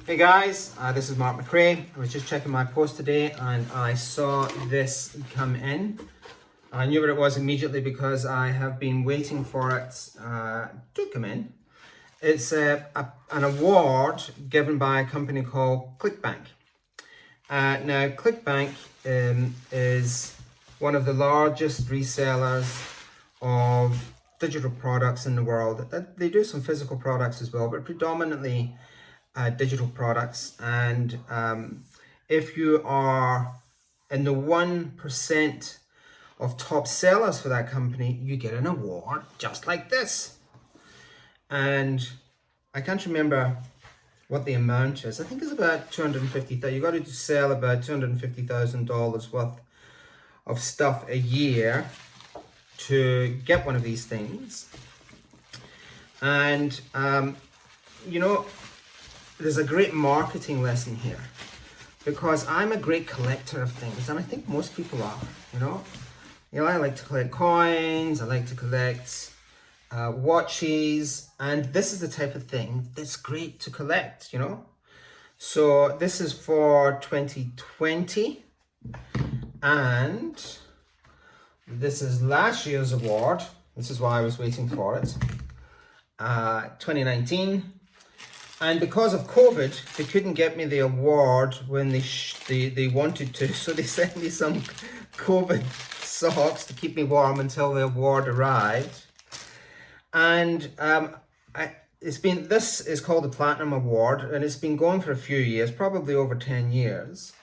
Hey guys, this is Mark McRae. I was just checking my post today and I saw this come in. I knew what it was immediately because I have been waiting for it to come in. It's an award given by a company called ClickBank. Now, ClickBank is one of the largest resellers of digital products in the world. They do some physical products as well, but predominantly digital products. And if you are in the 1% of top sellers for that company, you get an award just like this. And I can't remember what the amount is. I think it's about $250,000. You got to sell about $250,000 worth of stuff a year to get one of these things. And there's a great marketing lesson here, because I'm a great collector of things, and I think most people are. I like to collect coins. I like to collect watches, and this is the type of thing that's great to collect. So this is for 2020, and this is last year's award. This is why I was waiting for it. 2019. And because of COVID, they couldn't get me the award when they wanted to, so they sent me some COVID socks to keep me warm until the award arrived. And this is called the Platinum Award, and it's been going for a few years, probably over 10 years.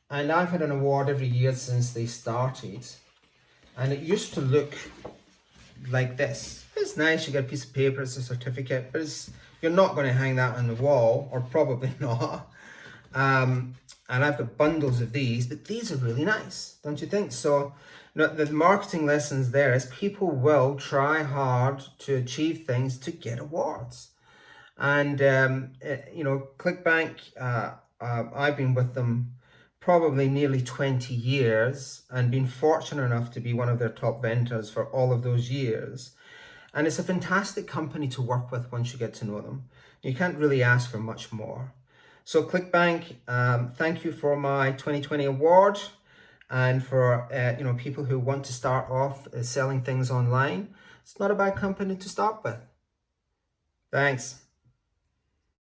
And I've had an award every year since they started. And it used to look like this. It's nice, you get a piece of paper, it's a certificate, but you're not going to hang that on the wall, or probably not. And I've got bundles of these, but these are really nice, don't you think? So the marketing lessons there is people will try hard to achieve things to get awards. And, ClickBank, I've been with them probably nearly 20 years and been fortunate enough to be one of their top vendors for all of those years. And it's a fantastic company to work with once you get to know them. You can't really ask for much more. So ClickBank, thank you for my 2020 award, and for people who want to start off selling things online. It's not a bad company to start with. Thanks.